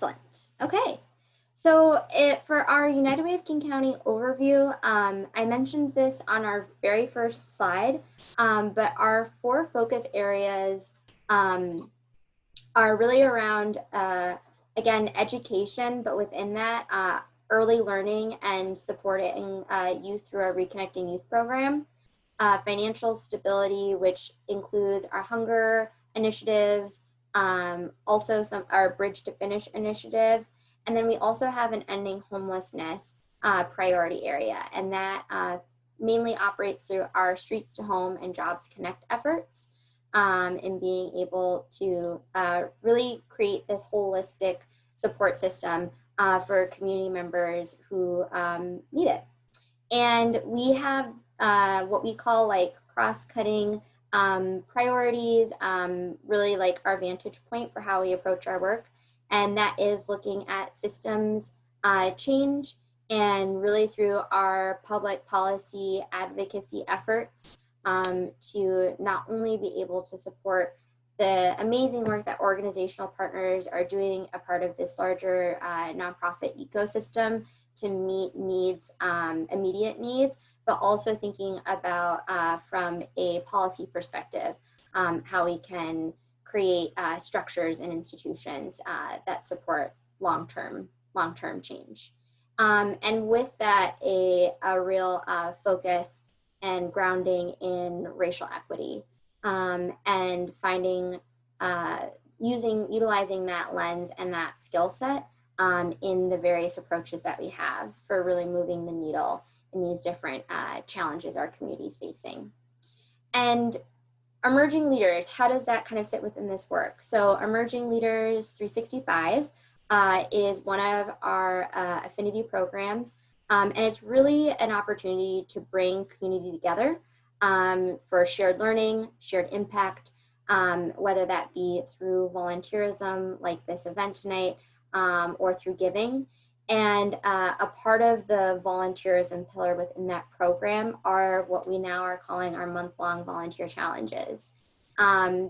Excellent. Okay. So for our United Way of King County overview, I mentioned this on our very first slide, but our 4 focus areas are really around, again, education, but within that, early learning and supporting youth through our Reconnecting Youth program, financial stability, which includes our hunger initiatives, also our Bridge to Finish initiative, and then we also have an ending homelessness priority area, and that mainly operates through our Streets to Home and Jobs Connect efforts, and being able to really create this holistic support system for community members who need it. And we have what we call like cross-cutting priorities, really like our vantage point for how we approach our work. And that is looking at systems change, and really through our public policy advocacy efforts to not only be able to support the amazing work that organizational partners are doing a part of this larger nonprofit ecosystem to meet needs, immediate needs, but also thinking about from a policy perspective, how we can create structures and institutions that support long-term change. And with that, a real focus and grounding in racial equity, and finding, utilizing that lens and that skill set in the various approaches that we have for really moving the needle in these different challenges our community is facing. And emerging leaders, how does that kind of sit within this work? So Emerging Leaders 365 is one of our affinity programs, and it's really an opportunity to bring community together for shared learning, shared impact, whether that be through volunteerism like this event tonight, or through giving. And a part of the volunteerism pillar within that program are what we now are calling our month-long volunteer challenges.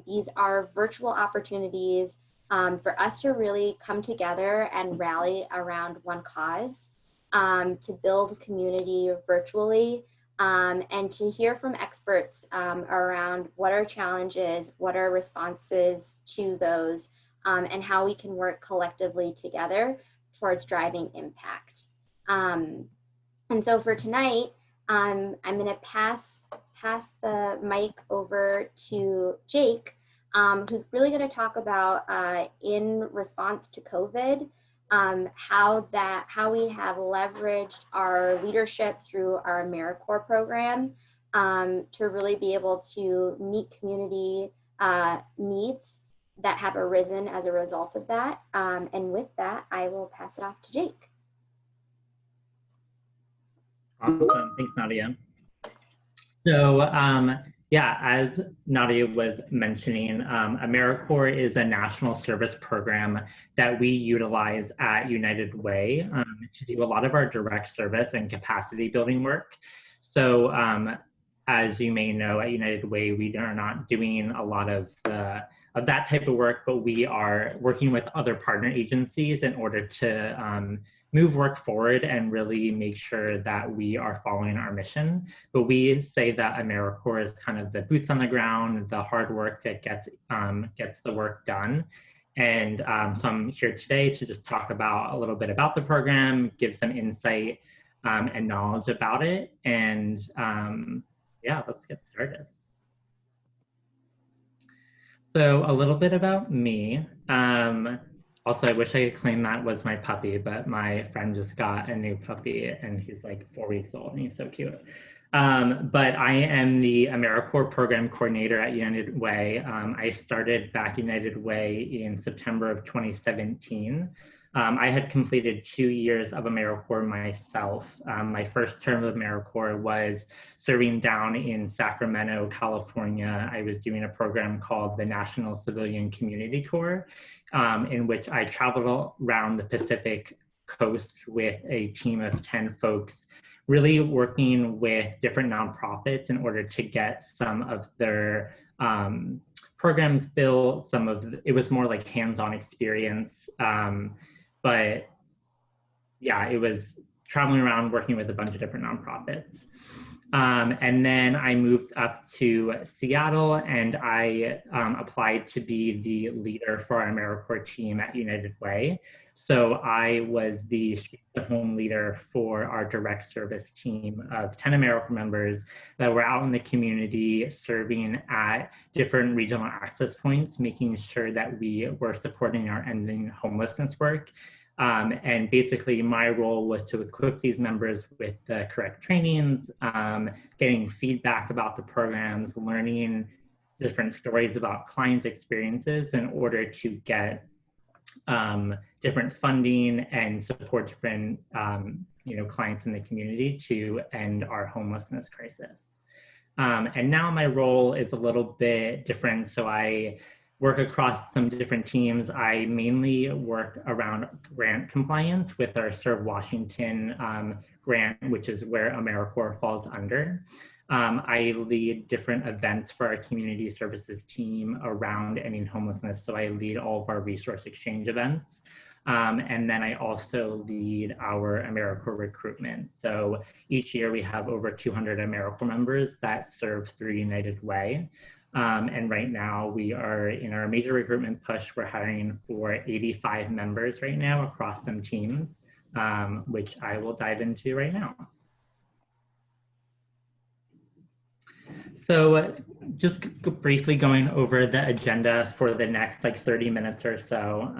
These are virtual opportunities for us to really come together and rally around one cause, to build community virtually, and to hear from experts around what are challenges, what are responses to those, and how we can work collectively together towards driving impact. And so for tonight, I'm gonna pass the mic over to Jake, who's really gonna talk about in response to COVID, how we have leveraged our leadership through our AmeriCorps program to really be able to meet community needs that have arisen as a result of that. And with that, I will pass it off to Jake. Awesome, thanks Nadia. So yeah, as Nadia was mentioning, AmeriCorps is a national service program that we utilize at United Way to do a lot of our direct service and capacity building work. So as you may know, at United Way, we are not doing a lot of that type of work, but we are working with other partner agencies in order to move work forward and really make sure that we are following our mission. But we say that AmeriCorps is kind of the boots on the ground, the hard work that gets the work done. And so I'm here today to just talk about a little bit about the program, give some insight and knowledge about it. And yeah, let's get started. So a little bit about me. Also, I wish I could claim that was my puppy, but my friend just got a new puppy and he's like 4 weeks old and he's so cute. But I am the AmeriCorps program coordinator at United Way. I started back United Way in September of 2017. I had completed 2 years of AmeriCorps myself. My first term of AmeriCorps was serving down in Sacramento, California. I was doing a program called the National Civilian Community Corps, in which I traveled around the Pacific coast with a team of 10 folks, really working with different nonprofits in order to get some of their programs built. It was more like hands-on experience. but yeah, it was traveling around working with a bunch of different nonprofits. And then I moved up to Seattle, and I applied to be the leader for our AmeriCorps team at United Way. So I was the street to home leader for our direct service team of 10 AmeriCorps members that were out in the community serving at different regional access points, making sure that we were supporting our ending homelessness work. And basically my role was to equip these members with the correct trainings, getting feedback about the programs, learning different stories about clients' experiences in order to get different funding and support different clients in the community to end our homelessness crisis. And now my role is a little bit different. So I work across some different teams. I mainly work around grant compliance with our Serve Washington grant, which is where AmeriCorps falls under. I lead different events for our community services team around ending homelessness. So I lead all of our resource exchange events. And then I also lead our AmeriCorps recruitment. So each year we have over 200 AmeriCorps members that serve through United Way. And right now we are in our major recruitment push. We're hiring for 85 members right now across some teams, which I will dive into right now. So just briefly going over the agenda for the next 30 minutes or so.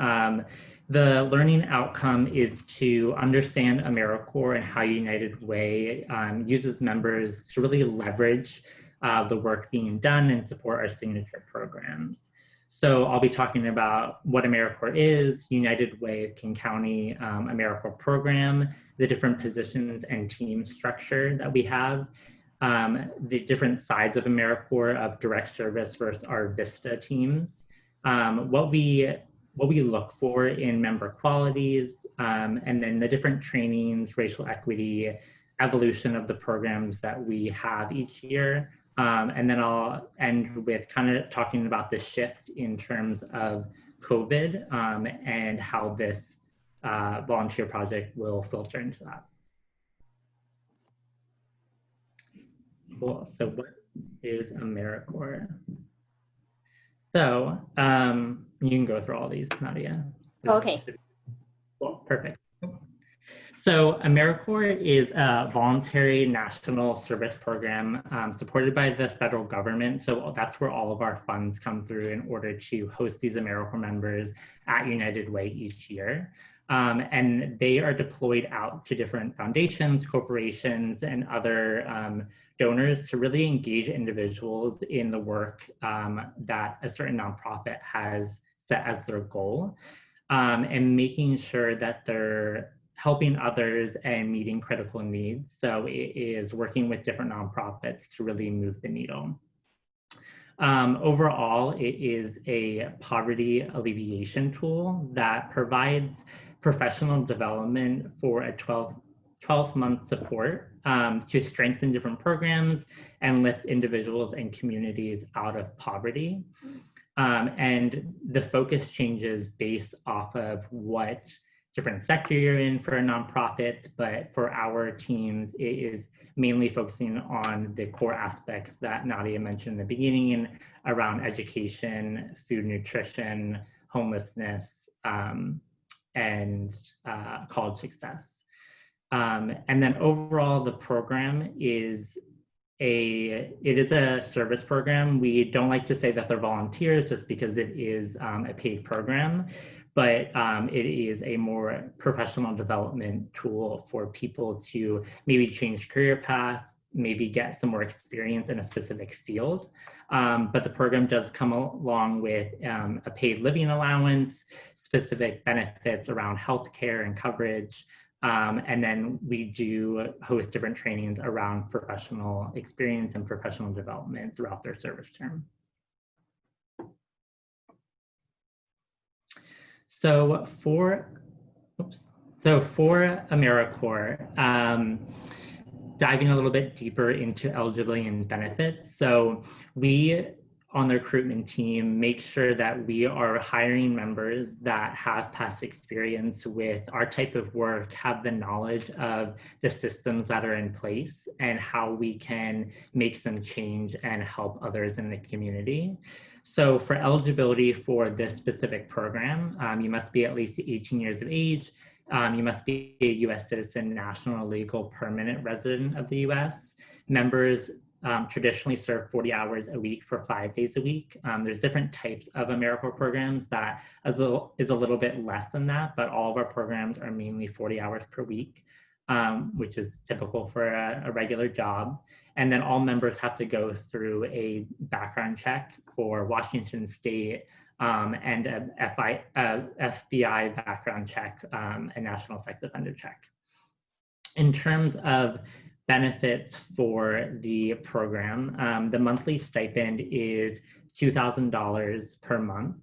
The learning outcome is to understand AmeriCorps and how United Way uses members to really leverage the work being done and support our signature programs. So I'll be talking about what AmeriCorps is, United Way of King County AmeriCorps program, the different positions and team structure that we have, the different sides of AmeriCorps of direct service versus our VISTA teams, what we look for in member qualities, and then the different trainings, racial equity, evolution of the programs that we have each year. And then I'll end with kind of talking about the shift in terms of COVID and how this volunteer project will filter into that. Cool. So what is AmeriCorps? So you can go through all these, Nadia. Okay. Cool. Perfect. So AmeriCorps is a voluntary national service program supported by the federal government. So that's where all of our funds come through in order to host these AmeriCorps members at United Way each year. And they are deployed out to different foundations, corporations, and other donors to really engage individuals in the work that a certain nonprofit has set as their goal, and making sure that they're helping others and meeting critical needs. So it is working with different nonprofits to really move the needle. Overall, it is a poverty alleviation tool that provides professional development for a 12-month support to strengthen different programs and lift individuals and communities out of poverty. And the focus changes based off of what different sector you're in for a nonprofit, but for our teams, it is mainly focusing on the core aspects that Nadia mentioned in the beginning around education, food, nutrition, homelessness, and college success. And then overall, the program is it is a service program. We don't like to say that they're volunteers just because it is a paid program, but it is a more professional development tool for people to maybe change career paths, maybe get some more experience in a specific field. But the program does come along with a paid living allowance, specific benefits around healthcare and coverage. And then we do host different trainings around professional experience and professional development throughout their service term. So for AmeriCorps, diving a little bit deeper into eligibility and benefits. So we on the recruitment team make sure that we are hiring members that have past experience with our type of work, have the knowledge of the systems that are in place and how we can make some change and help others in the community. So for eligibility for this specific program, you must be at least 18 years of age. You must be a US citizen, national, legal, permanent resident of the US. Members traditionally serve 40 hours a week for 5 days a week. There's different types of AmeriCorps programs that is a little bit less than that, but all of our programs are mainly 40 hours per week, which is typical for a regular job. And then all members have to go through a background check for Washington State and a FBI background check, a national sex offender check. In terms of benefits for the program, the monthly stipend is $2,000 per month,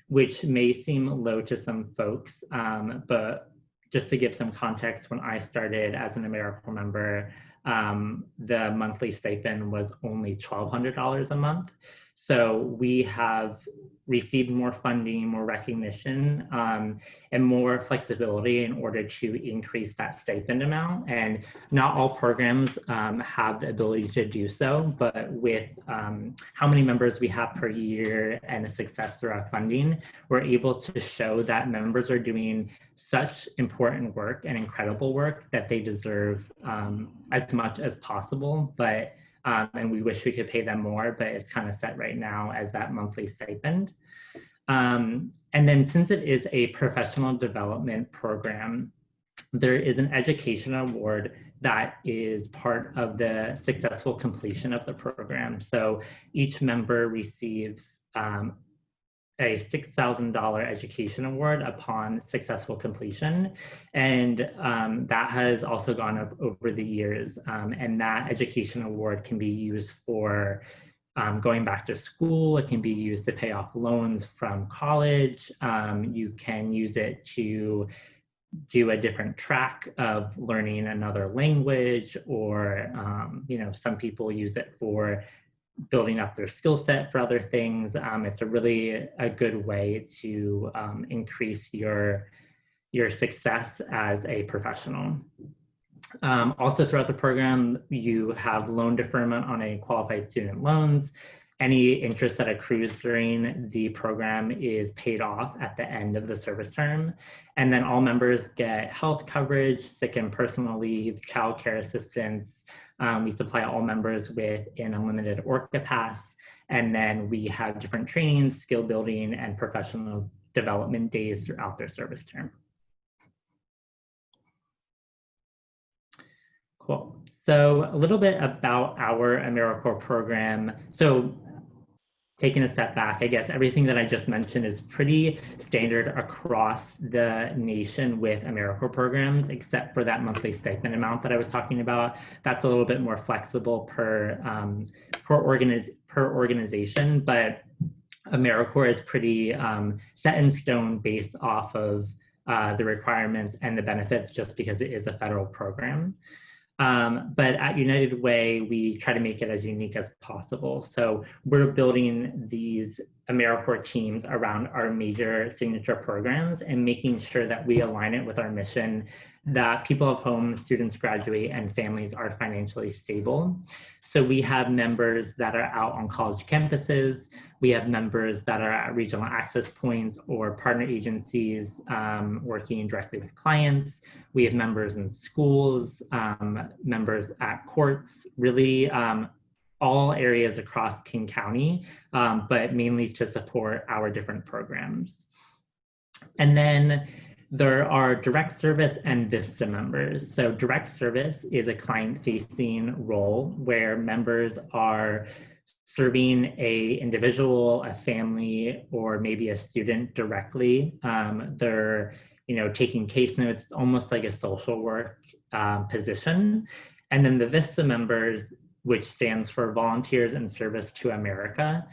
which may seem low to some folks, but just to give some context, when I started as an AmeriCorps member, the monthly stipend was only $1,200 a month. So we have received more funding, more recognition, and more flexibility in order to increase that stipend amount. And not all programs have the ability to do so, but with how many members we have per year and the success through our funding, we're able to show that members are doing such important work and incredible work that they deserve as much as possible. But and we wish we could pay them more, but it's kind of set right now as that monthly stipend. And then since it is a professional development program, there is an education award that is part of the successful completion of the program. So each member receives a $6,000 education award upon successful completion. And that has also gone up over the years. And that education award can be used for going back to school. It can be used to pay off loans from college. You can use it to do a different track of learning another language, or some people use it for building up their skill set for other things. It's a really a good way to increase your success as a professional. Also throughout the program, you have loan deferment on a qualified student loans. Any interest that accrues during the program is paid off at the end of the service term. And then all members get health coverage, sick and personal leave, childcare assistance. We supply all members with an unlimited Orca pass. And then we have different trainings, skill building, and professional development days throughout their service term. Cool. So a little bit about our AmeriCorps program. So taking a step back, I guess everything that I just mentioned is pretty standard across the nation with AmeriCorps programs, except for that monthly stipend amount that I was talking about. That's a little bit more flexible per organization, but AmeriCorps is pretty set in stone based off of the requirements and the benefits, just because it is a federal program. But at United Way, we try to make it as unique as possible. So we're building these AmeriCorps teams around our major signature programs and making sure that we align it with our mission, that people have homes, students graduate, and families are financially stable. So we have members that are out on college campuses. We have members that are at regional access points or partner agencies working directly with clients. We have members in schools, members at courts, really all areas across King County, but mainly to support our different programs. And then there are direct service and VISTA members. So direct service is a client-facing role where members are serving a individual, a family, or maybe a student directly. They're taking case notes, almost like a social work position. And then the VISTA members, which stands for Volunteers in Service to America.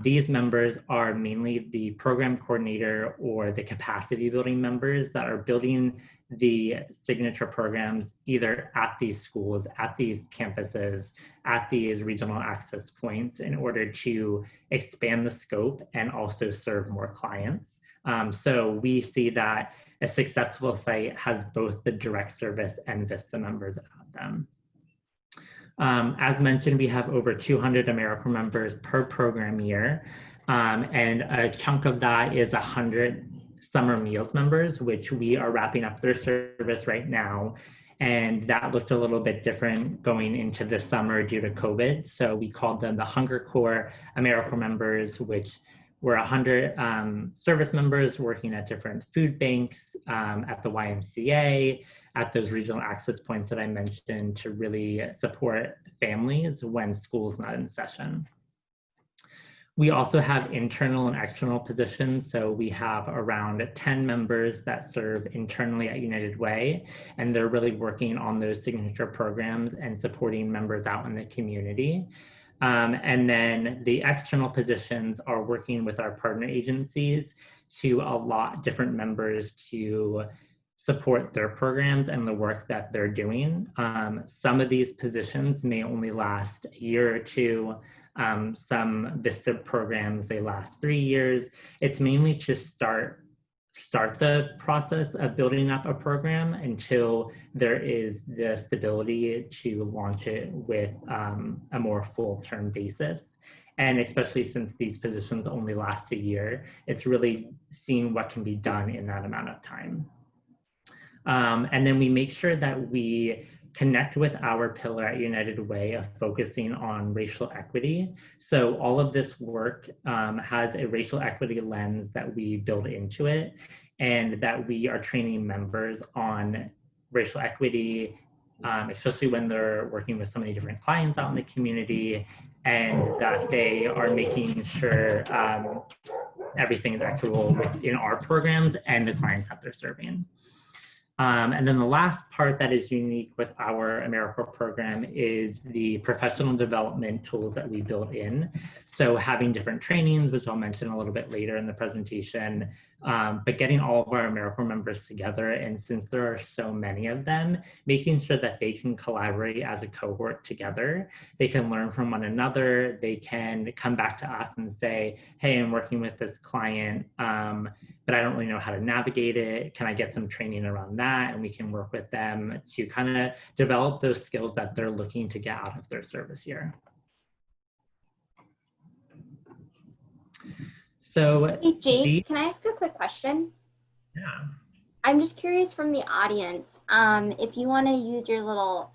These members are mainly the program coordinator or the capacity building members that are building the signature programs either at these schools, at these campuses, at these regional access points in order to expand the scope and also serve more clients. So we see that a successful site has both the direct service and VISTA members at them. As mentioned, we have over 200 AmeriCorps members per program year, and a chunk of that is 100 summer meals members, which we are wrapping up their service right now. And that looked a little bit different going into this summer due to COVID. So we called them the Hunger Corps AmeriCorps members, which were 100 service members working at different food banks, at the YMCA, at those regional access points that I mentioned to really support families when school's not in session. We also have internal and external positions. So we have around 10 members that serve internally at United Way, and they're really working on those signature programs and supporting members out in the community. And then the external positions are working with our partner agencies to allot different members to support their programs and the work that they're doing. Some of these positions may only last a year or two. Some VISTA programs, they last 3 years. It's mainly to start the process of building up a program until there is the stability to launch it with a more full-term basis. And especially since these positions only last a year, it's really seeing what can be done in that amount of time. And then we make sure that we connect with our pillar at United Way of focusing on racial equity. So all of this work has a racial equity lens that we build into it, and that we are training members on racial equity, especially when they're working with so many different clients out in the community, and that they are making sure everything is equitable within our programs and the clients that they're serving. And then the last part that is unique with our AmeriCorps program is the professional development tools that we build in. So having different trainings, which I'll mention a little bit later in the presentation, but getting all of our AmeriCorps members together, and since there are so many of them, making sure that they can collaborate as a cohort together. They can learn from one another. They can come back to us and say, hey, I'm working with this client, but I don't really know how to navigate it. Can I get some training around that? And we can work with them to kind of develop those skills that they're looking to get out of their service year. So, hey, Jake, can I ask a quick question? Yeah. I'm just curious from the audience, if you want to use your little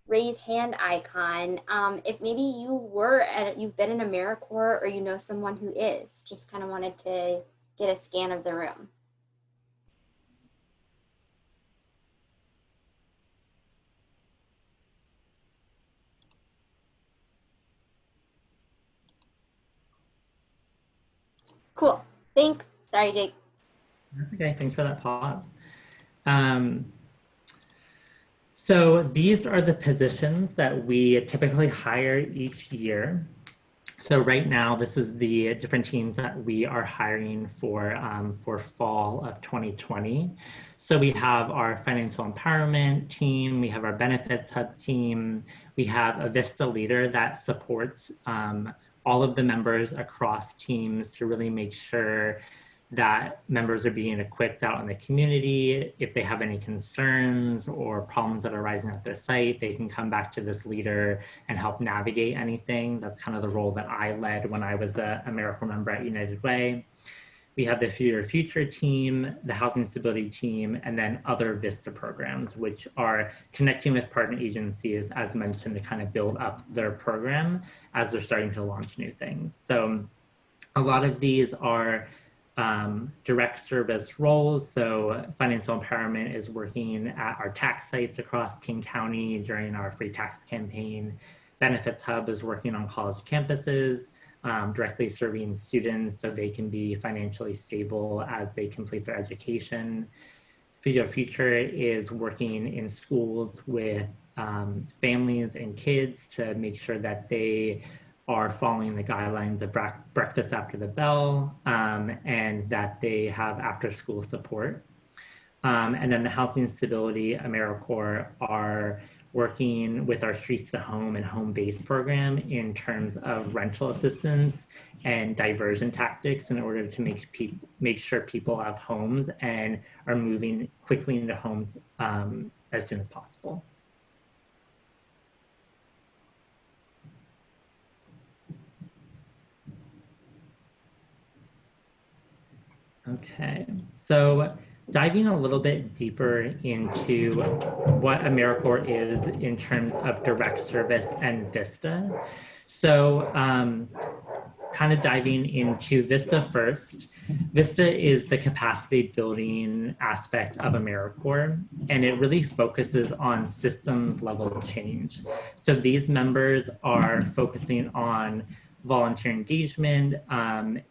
raise hand icon, if maybe you've been in AmeriCorps or you know someone who is, just kind of wanted to get a scan of the room. Cool, thanks. Sorry, Jake. That's okay, thanks for that pause. So these are the positions that we typically hire each year. So right now, this is the different teams that we are hiring for fall of 2020. So we have our financial empowerment team, we have our benefits hub team, we have a VISTA leader that supports all of the members across teams to really make sure that members are being equipped out in the community. If they have any concerns or problems that are arising at their site, they can come back to this leader and help navigate anything. That's kind of the role that I led when I was a AmeriCorps member at United Way. We have the Future team, the Housing Stability team, and then other VISTA programs, which are connecting with partner agencies, as mentioned, to kind of build up their program as they're starting to launch new things. So a lot of these are direct service roles. So financial empowerment is working at our tax sites across King County during our free tax campaign. Benefits Hub is working on college campuses, directly serving students so they can be financially stable as they complete their education. Future is working in schools with families and kids to make sure that they are following the guidelines of breakfast after the bell, and that they have after school support. And then the Housing Stability AmeriCorps are working with our Streets to Home and Home Base program in terms of rental assistance and diversion tactics in order to make sure people have homes and are moving quickly into homes as soon as possible. Okay, so diving a little bit deeper into what AmeriCorps is in terms of direct service and VISTA. So kind of diving into VISTA first. VISTA is the capacity building aspect of AmeriCorps, and it really focuses on systems level change. So these members are focusing on volunteer engagement,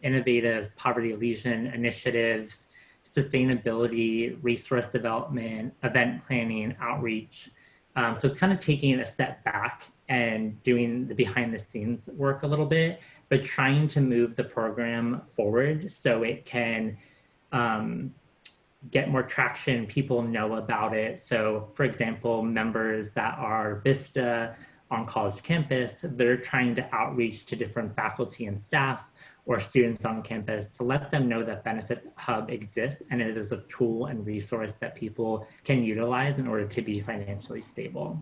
innovative poverty alleviation initiatives, sustainability, resource development, event planning, outreach. So it's kind of taking a step back and doing the behind the scenes work a little bit, but trying to move the program forward so it can get more traction, people know about it. So for example, members that are VISTA on college campus, they're trying to outreach to different faculty and staff or students on campus to let them know that Benefit Hub exists and it is a tool and resource that people can utilize in order to be financially stable.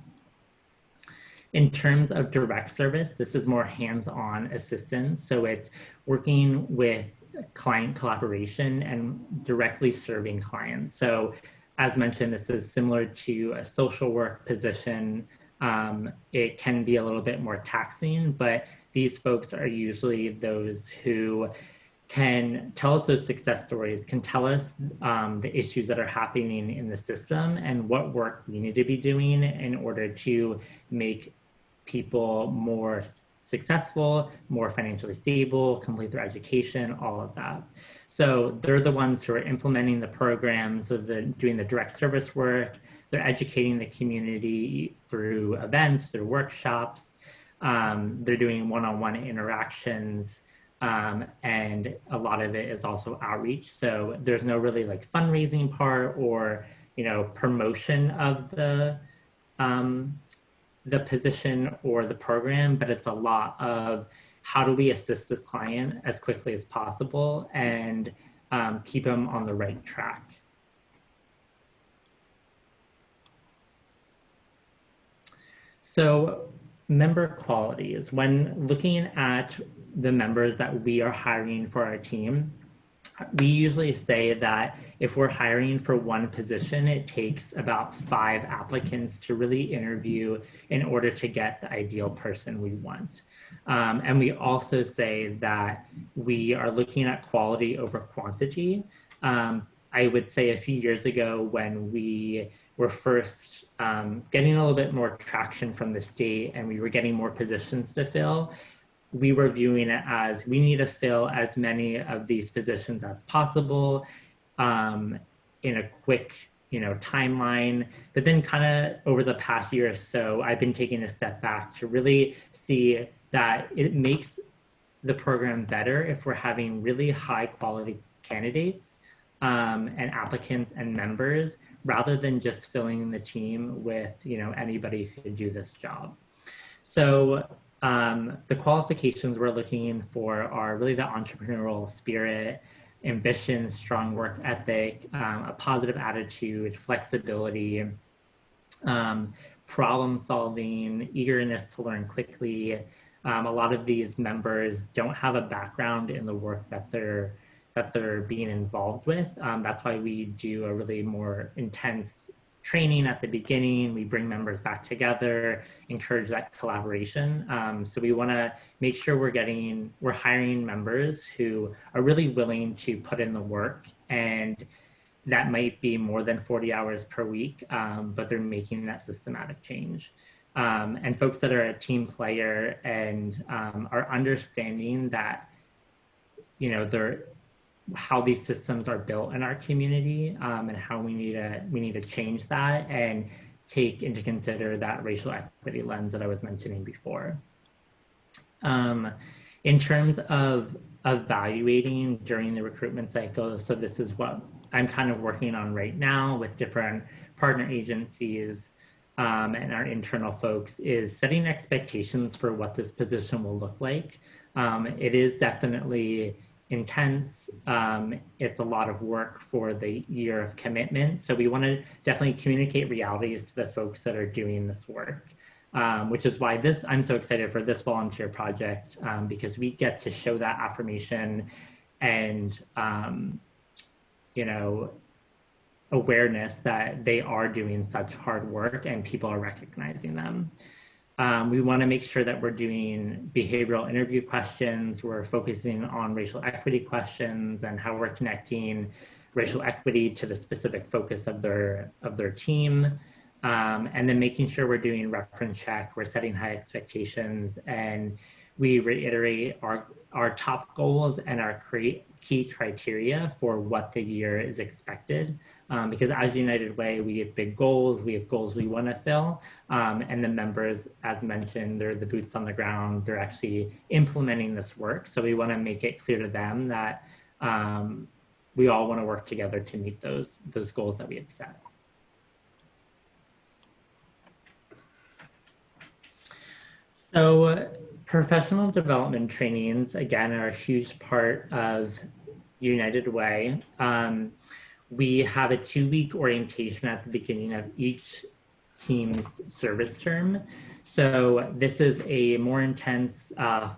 In terms of direct service, this is more hands-on assistance. So it's working with client collaboration and directly serving clients. So as mentioned, this is similar to a social work position. It can be a little bit more taxing, but these folks are usually those who can tell us those success stories, can tell us the issues that are happening in the system and what work we need to be doing in order to make people more successful, more financially stable, complete their education, all of that. So they're the ones who are implementing the program, so doing the direct service work, they're educating the community through events, through workshops, they're doing one-on-one interactions, and a lot of it is also outreach. So there's no really like fundraising part or, promotion of the position or the program, but it's a lot of how do we assist this client as quickly as possible and keep them on the right track. So member qualities, when looking at the members that we are hiring for our team, we usually say that if we're hiring for one position, it takes about 5 applicants to really interview in order to get the ideal person we want. And we also say that we are looking at quality over quantity. I would say a few years ago when we were first getting a little bit more traction from the state and we were getting more positions to fill, we were viewing it as we need to fill as many of these positions as possible in a quick timeline. But then kind of over the past year or so, I've been taking a step back to really see that it makes the program better if we're having really high quality candidates and applicants and members rather than just filling the team with anybody who could do this job. So the qualifications we're looking for are really the entrepreneurial spirit, ambition, strong work ethic, a positive attitude, flexibility, problem solving, eagerness to learn quickly. A lot of these members don't have a background in the work that they're being involved with. That's why we do a really more intense training at the beginning. We bring members back together, encourage that collaboration. So we want to make sure we're hiring members who are really willing to put in the work, and that might be more than 40 hours per week, but they're making that systematic change. And folks that are a team player and are understanding that, how these systems are built in our community and how we need to change that and take into consider that racial equity lens that I was mentioning before. In terms of evaluating during the recruitment cycle, so this is what I'm kind of working on right now with different partner agencies and our internal folks, is setting expectations for what this position will look like. It is definitely intense. It's a lot of work for the year of commitment. So we want to definitely communicate realities to the folks that are doing this work. Which is why I'm so excited for this volunteer project, because we get to show that affirmation and, awareness that they are doing such hard work and people are recognizing them. We want to make sure that we're doing behavioral interview questions. We're focusing on racial equity questions and how we're connecting racial equity to the specific focus of their team. And then making sure we're doing reference check, we're setting high expectations, and we reiterate our top goals and our key criteria for what the year is expected. Because as United Way, we have big goals, we have goals we want to fill, and the members, as mentioned, they're the boots on the ground, they're actually implementing this work. So we want to make it clear to them that we all want to work together to meet those goals that we have set. So professional development trainings, again, are a huge part of United Way. We have a 2-week orientation at the beginning of each team's service term. So this is a more intense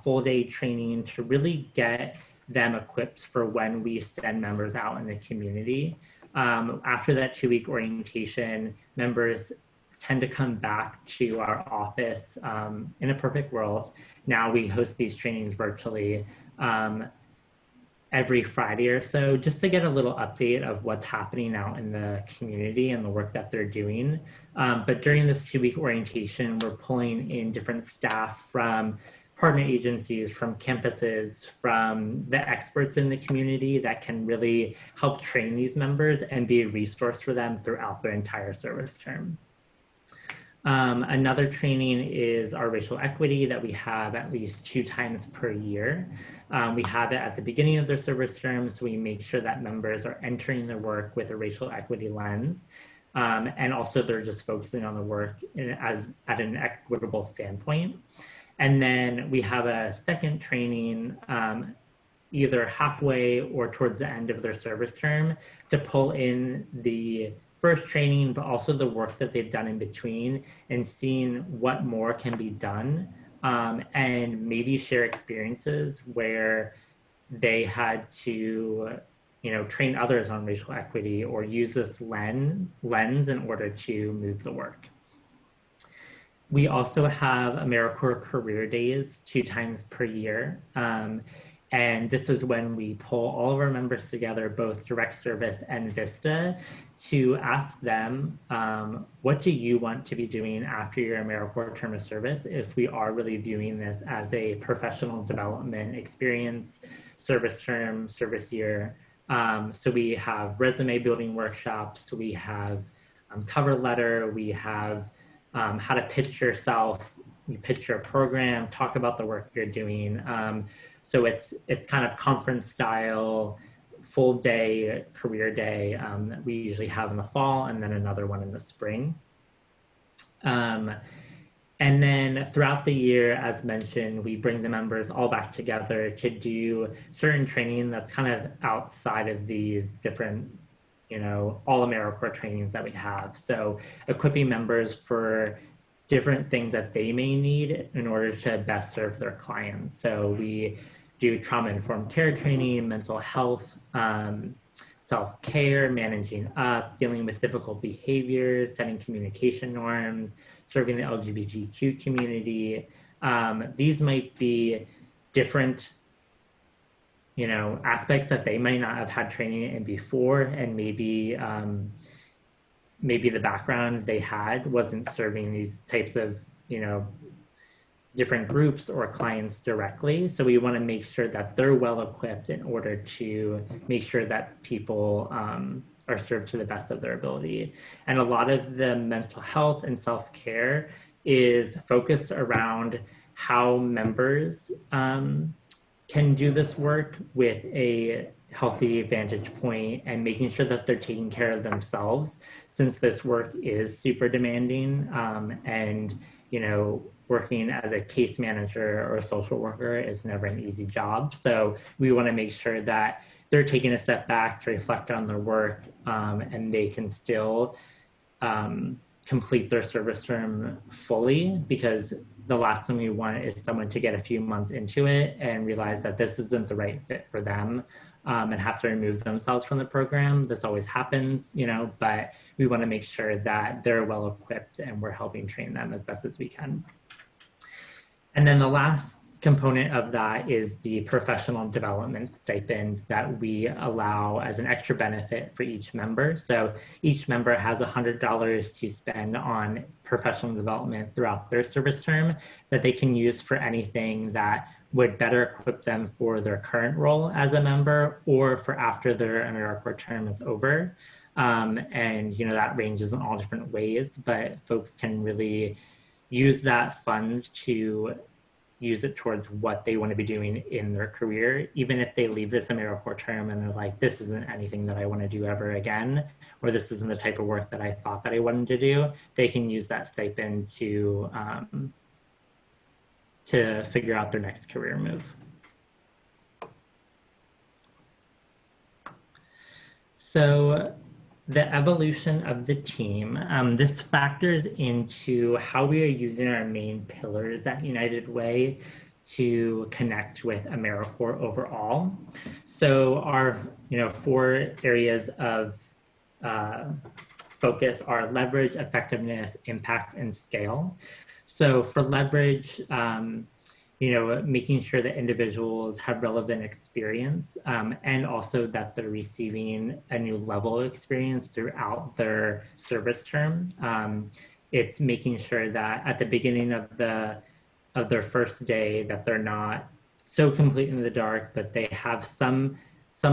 full-day training to really get them equipped for when we send members out in the community. After that 2-week orientation, members tend to come back to our office. In a perfect world, now we host these trainings virtually every Friday or so, just to get a little update of what's happening out in the community and the work that they're doing. But during this 2-week orientation, we're pulling in different staff from partner agencies, from campuses, from the experts in the community that can really help train these members and be a resource for them throughout their entire service term. Another training is our racial equity that we have at least 2 times per year. We have it at the beginning of their service term, so we make sure that members are entering their work with a racial equity lens. And also they're just focusing on the work at an equitable standpoint. And then we have a second training either halfway or towards the end of their service term to pull in the first training, but also the work that they've done in between and seeing what more can be done, and maybe share experiences where they had to, train others on racial equity or use this lens in order to move the work. We also have AmeriCorps Career Days 2 times per year. And this is when we pull all of our members together, both direct service and Vista, to ask them, what do you want to be doing after your AmeriCorps term of service if we are really viewing this as a professional development experience, service term, service year. So we have resume building workshops, we have cover letter, we have how to pitch yourself, you pitch your program, talk about the work you're doing. So it's kind of conference style, full day, career day that we usually have in the fall, and then another one in the spring. And then throughout the year, as mentioned, we bring the members all back together to do certain training that's kind of outside of these different, all AmeriCorps trainings that we have. So equipping members for different things that they may need in order to best serve their clients. So we do trauma-informed care training, mental health, self-care, managing up, dealing with difficult behaviors, setting communication norms, serving the LGBTQ community. These might be different, aspects that they might not have had training in before, and maybe the background they had wasn't serving these types of, different groups or clients directly. So we want to make sure that they're well equipped in order to make sure that people are served to the best of their ability. And a lot of the mental health and self-care is focused around how members can do this work with a healthy vantage point and making sure that they're taking care of themselves, since this work is super demanding, and working as a case manager or a social worker is never an easy job. So we want to make sure that they're taking a step back to reflect on their work, and they can still complete their service term fully, because the last thing we want is someone to get a few months into it and realize that this isn't the right fit for them, and have to remove themselves from the program. This always happens, but we want to make sure that they're well equipped and we're helping train them as best as we can. And then the last component of that is the professional development stipend that we allow as an extra benefit for each member. So each member has $100 to spend on professional development throughout their service term that they can use for anything that would better equip them for their current role as a member or for after their AmeriCorps term is over. And that ranges in all different ways, but folks can really use that funds to use it towards what they want to be doing in their career. Even if they leave this AmeriCorps term and they're like, this isn't anything that I want to do ever again, or this isn't the type of work that I thought that I wanted to do, they can use that stipend to figure out their next career move. So the evolution of the team, this factors into how we are using our main pillars at United Way to connect with AmeriCorps overall. So our 4 areas of focus are leverage, effectiveness, impact, and scale. So for leverage, making sure that individuals have relevant experience, and also that they're receiving a new level of experience throughout their service term. It's making sure that at the beginning of their first day that they're not so completely in the dark, but they have some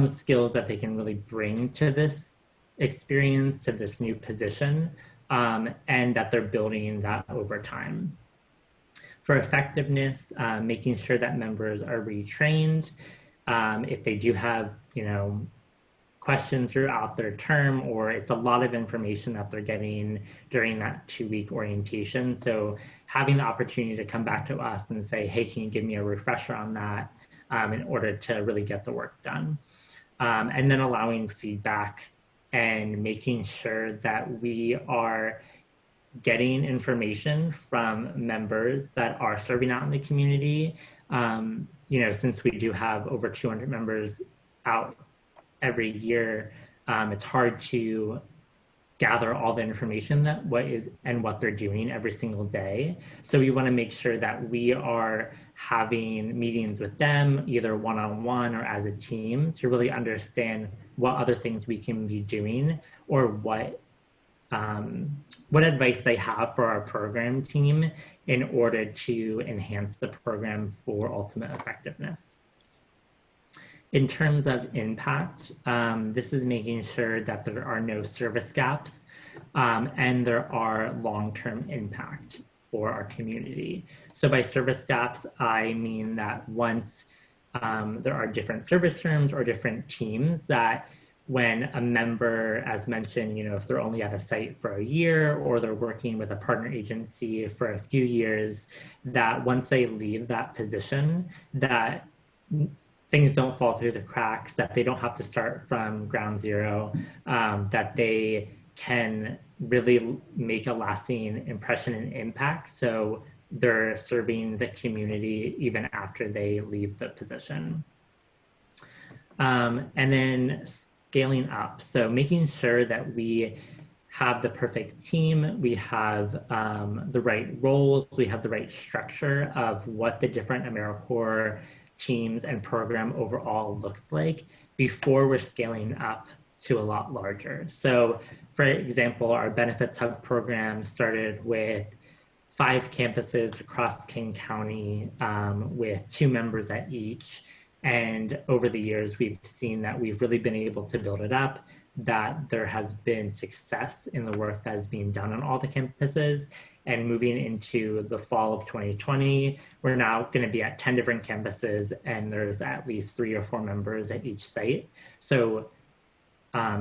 skills that they can really bring to this experience, to this new position, and that they're building that over time. For effectiveness, making sure that members are retrained. If they do have, questions throughout their term, or it's a lot of information that they're getting during that 2-week orientation. So having the opportunity to come back to us and say, hey, can you give me a refresher on that, in order to really get the work done. And then allowing feedback and making sure that we are getting information from members that are serving out in the community. Since we do have over 200 members out every year, it's hard to gather all the information that what they're doing every single day. So we want to make sure that we are having meetings with them, either one-on-one or as a team, to really understand what other things we can be doing, or what advice they have for our program team in order to enhance the program for ultimate effectiveness. In terms of impact, this is making sure that there are no service gaps, and there are long-term impact for our community. So by service gaps, I mean that once there are different service terms or different teams, that when a member, as mentioned, if they're only at a site for a year, or they're working with a partner agency for a few years, that once they leave that position, that things don't fall through the cracks, that they don't have to start from ground zero, that they can really make a lasting impression and impact. So they're serving the community even after they leave the position. And then scaling up. So making sure that we have the perfect team, we have the right roles, we have the right structure of what the different AmeriCorps teams and program overall looks like before we're scaling up to a lot larger. So for example, our Benefits Hub program started with 5 campuses across King County, with 2 members at each. And over the years, we've seen that we've really been able to build it up. that there has been success in the work that is being done on all the campuses. And moving into the fall of 2020, we're now going to be at 10 different campuses, and there's at least 3 or 4 members at each site. So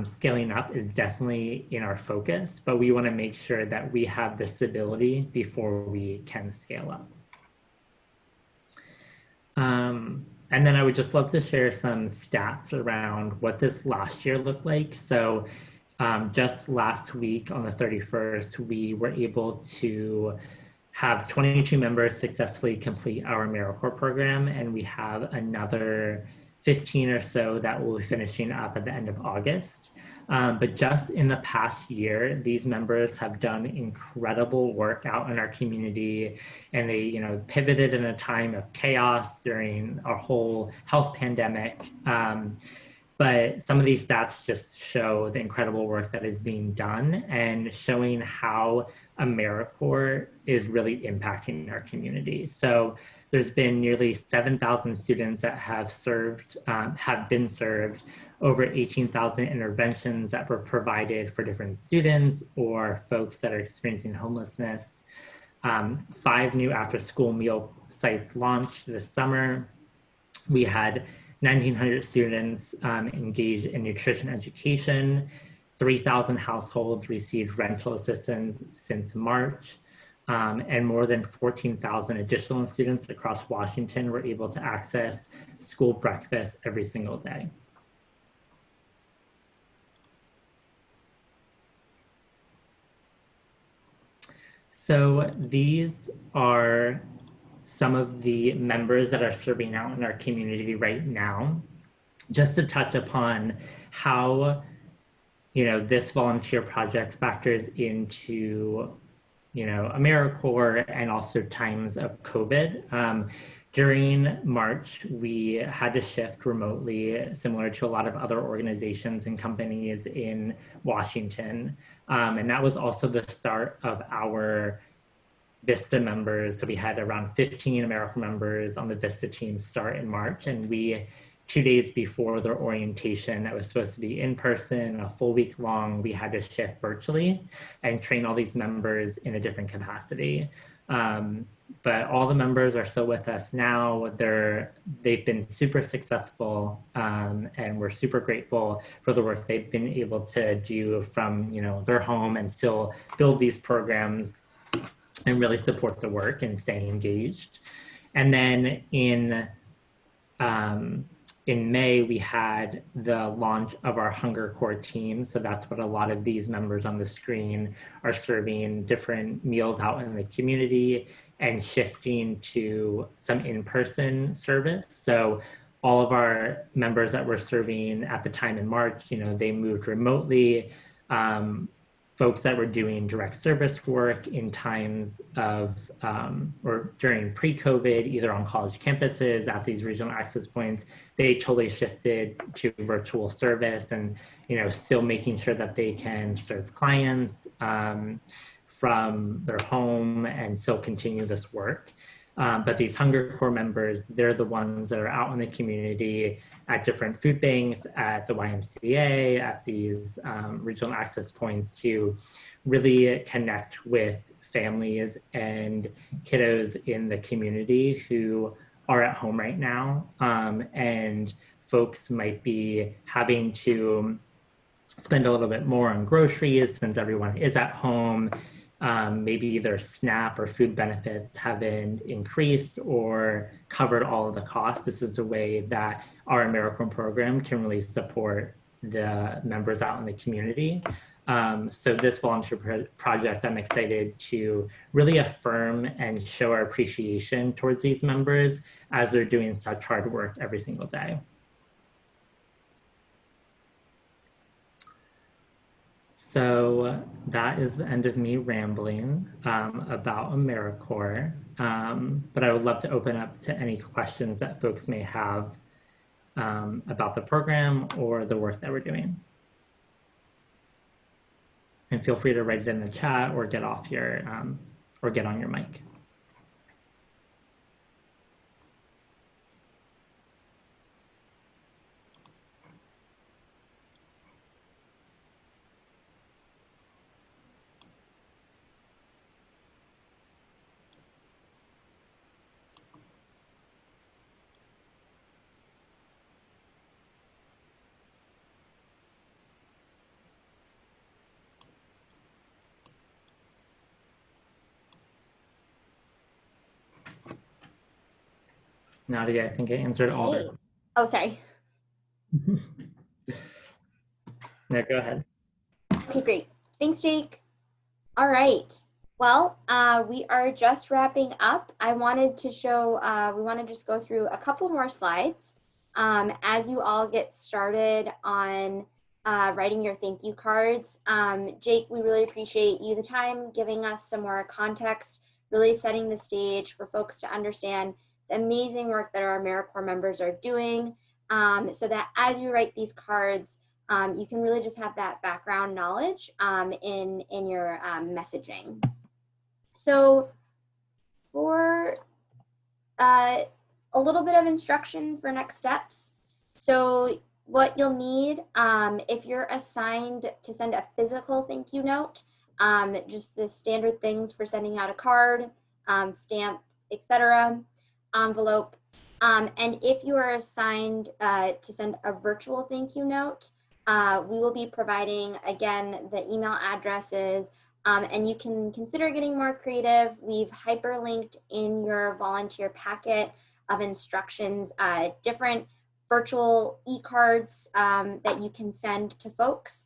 scaling up is definitely in our focus, but we want to make sure that we have the stability before we can scale up. And then I would just love to share some stats around what this last year looked like. So just last week on the 31st, we were able to have 22 members successfully complete our AmeriCorps program, and we have another 15 or so that will be finishing up at the end of August. But just in the past year, these members have done incredible work out in our community, and they, pivoted in a time of chaos during our whole health pandemic. But some of these stats just show the incredible work that is being done and showing how AmeriCorps is really impacting our community. So there's been nearly 7,000 students that have been served, over 18,000 interventions that were provided for different students or folks that are experiencing homelessness. 5 new after-school meal sites launched this summer. We had 1,900 students engaged in nutrition education. 3,000 households received rental assistance since March. And more than 14,000 additional students across Washington were able to access school breakfast every single day. So these are some of the members that are serving out in our community right now, just to touch upon how, this volunteer project factors into, AmeriCorps and also times of COVID. During March, we had to shift remotely, similar to a lot of other organizations and companies in Washington. And that was also the start of our VISTA members. So we had around 15 AmeriCorps members on the VISTA team start in March. And 2 days before their orientation that was supposed to be in person, a full week long, we had to shift virtually and train all these members in a different capacity. But all the members are still with us now. They've been super successful, and we're super grateful for the work they've been able to do from their home and still build these programs and really support the work and stay engaged. And then in May, we had the launch of our Hunger Corps team. So that's what a lot of these members on the screen are serving, different meals out in the community and shifting to some in-person service. So all of our members that were serving at the time in March, they moved remotely. Folks that were doing direct service work in times of, or during pre-COVID, either on college campuses, at these regional access points, they totally shifted to virtual service and, still making sure that they can serve clients from their home and still continue this work. But these Hunger Corps members, they're the ones that are out in the community at different food banks, at the YMCA, at these regional access points to really connect with families and kiddos in the community who are at home right now. And folks might be having to spend a little bit more on groceries since everyone is at home. Maybe their SNAP or food benefits haven't increased or covered all of the costs. This is a way that our AmeriCorps program can really support the members out in the community. So this volunteer project, I'm excited to really affirm and show our appreciation towards these members as they're doing such hard work every single day. So that is the end of me rambling about AmeriCorps, but I would love to open up to any questions that folks may have about the program or the work that we're doing. And feel free to write it in the chat or get off your, or get on your mic. Nadia, I think I answered all Okay. the. Oh, sorry. No, go ahead. Okay, great. Thanks, Jake. All right. Well, we are just wrapping up. I wanted to show, we want to just go through a couple more slides as you all get started on writing your thank you cards. Jake, we really appreciate you the time giving us some more context, really setting the stage for folks to understand the amazing work that our AmeriCorps members are doing so that as you write these cards, you can really just have that background knowledge in your messaging. So for a little bit of instruction for next steps. So what you'll need if you're assigned to send a physical thank you note, just the standard things for sending out a card, stamp, etc., envelope. And if you are assigned to send a virtual thank you note, we will be providing, again, the email addresses, and you can consider getting more creative. We've hyperlinked in your volunteer packet of instructions, different virtual e-cards that you can send to folks.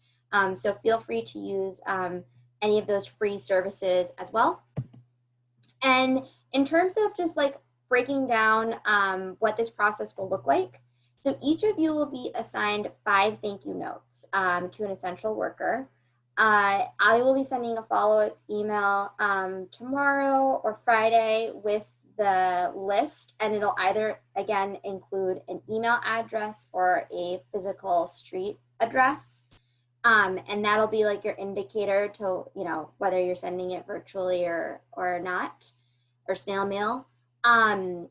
So feel free to use any of those free services as well. And in terms of just like breaking down what this process will look like, so each of you will be assigned 5 thank you notes to an essential worker. I will be sending a follow-up email tomorrow or Friday with the list, and it'll either, again, include an email address or a physical street address. And that'll be like your indicator to, you know, whether you're sending it virtually or not, or snail mail. And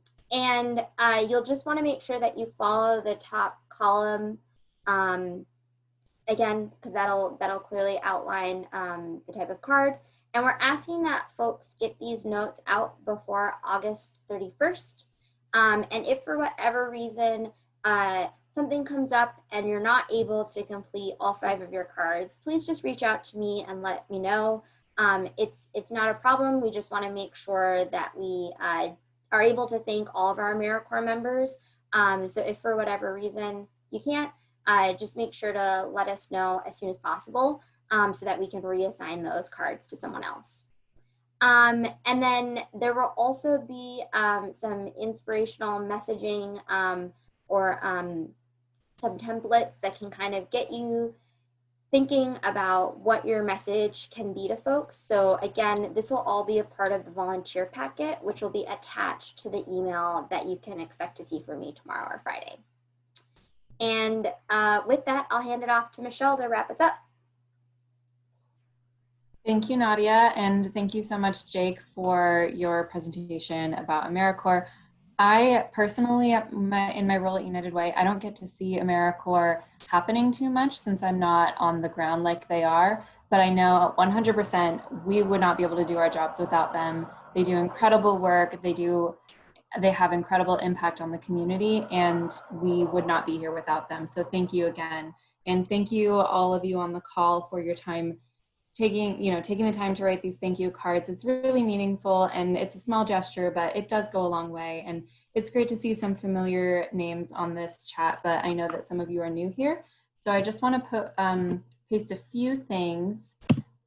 you'll just want to make sure that you follow the top column again, because that'll clearly outline the type of card. And we're asking that folks get these notes out before August 31st. And if for whatever reason something comes up and you're not able to complete all 5 of your cards, please just reach out to me and let me know. It's not a problem. We just want to make sure that we are able to thank all of our AmeriCorps members. So if for whatever reason you can't, just make sure to let us know as soon as possible so that we can reassign those cards to someone else. And then there will also be some inspirational messaging or some templates that can kind of get you thinking about what your message can be to folks. So again, this will all be a part of the volunteer packet, which will be attached to the email that you can expect to see from me tomorrow or Friday. And with that, I'll hand it off to Michelle to wrap us up. Thank you, Nadia, and thank you so much, Jake, for your presentation about AmeriCorps. I personally, in my role at United Way, I don't get to see AmeriCorps happening too much since I'm not on the ground like they are, but I know 100% we would not be able to do our jobs without them. They do incredible work. They have incredible impact on the community, and we would not be here without them. So thank you again. And thank you all of you on the call for your time taking the time to write these thank you cards. It's really meaningful, and it's a small gesture, but it does go a long way. And it's great to see some familiar names on this chat, but I know that some of you are new here. So I just want to paste a few things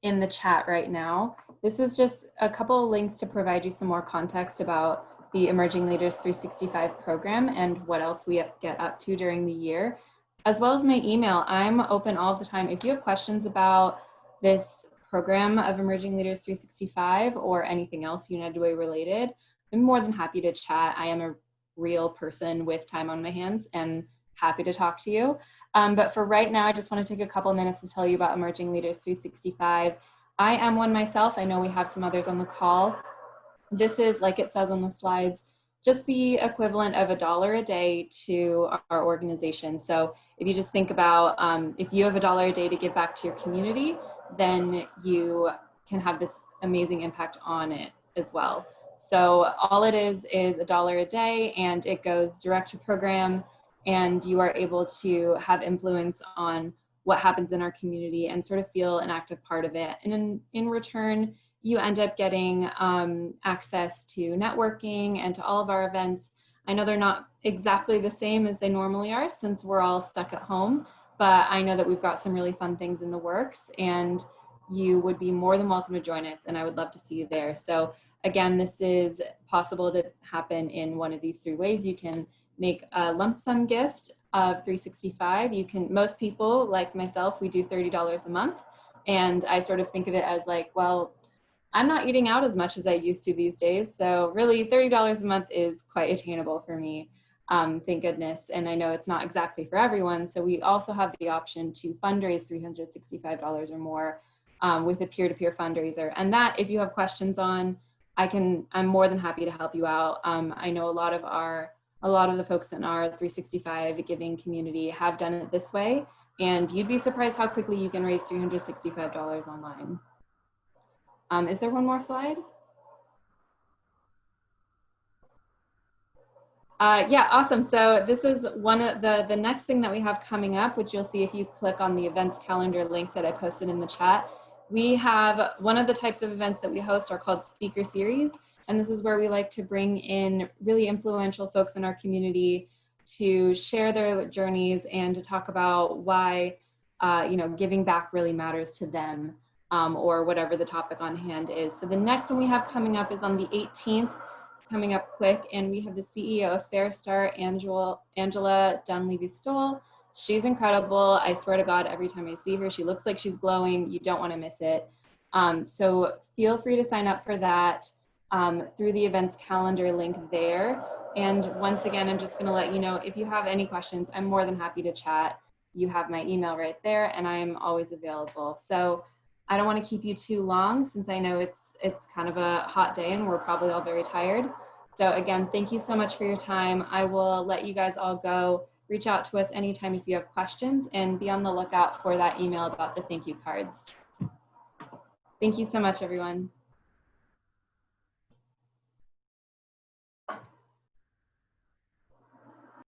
in the chat right now. This is just a couple of links to provide you some more context about the Emerging Leaders 365 program and what else we get up to during the year, as well as my email. I'm open all the time. If you have questions about this program of Emerging Leaders 365 or anything else United Way related, I'm more than happy to chat. I am a real person with time on my hands and happy to talk to you. But for right now, I just want to take a couple minutes to tell you about Emerging Leaders 365. I am one myself. I know we have some others on the call. This is, like it says on the slides, just the equivalent of $1 a day to our organization. So if you just think about if you have $1 a day to give back to your community, then you can have this amazing impact on it as well. So all it is $1 a day, and it goes direct to program, and you are able to have influence on what happens in our community and sort of feel an active part of it. And in return, you end up getting access to networking and to all of our events. I know they're not exactly the same as they normally are since we're all stuck at home, but I know that we've got some really fun things in the works, and you would be more than welcome to join us, and I would love to see you there. So again, this is possible to happen in one of these three ways. You can make a lump sum gift of $365. You can, most people like myself, we do $30 a month. And I sort of think of it as like, well, I'm not eating out as much as I used to these days. So really $30 a month is quite attainable for me. Thank goodness. And I know it's not exactly for everyone. So we also have the option to fundraise $365 or more with a peer-to-peer fundraiser. And that, if you have questions on, I'm more than happy to help you out. I know a lot of the folks in our 365 giving community have done it this way, and you'd be surprised how quickly you can raise $365 online. Is there one more slide? Yeah, awesome. So this is one of the next thing that we have coming up, which you'll see if you click on the events calendar link that I posted in the chat. We have one of the types of events that we host are called speaker series. And this is where we like to bring in really influential folks in our community to share their journeys and to talk about why giving back really matters to them, or whatever the topic on hand is. So the next one we have coming up is on the 18th. Coming up quick, and we have the CEO of Fair Start, Angela Dunleavy-Stoll. She's incredible. I swear to God, every time I see her, she looks like she's glowing. You don't want to miss it. So feel free to sign up for that through the events calendar link there. And once again, I'm just going to let you know, if you have any questions, I'm more than happy to chat. You have my email right there, and I'm always available. So I don't want to keep you too long, since I know it's kind of a hot day and we're probably all very tired. So again, thank you so much for your time. I will let you guys all go. Reach out to us anytime if you have questions, and be on the lookout for that email about the thank you cards. Thank you so much, everyone.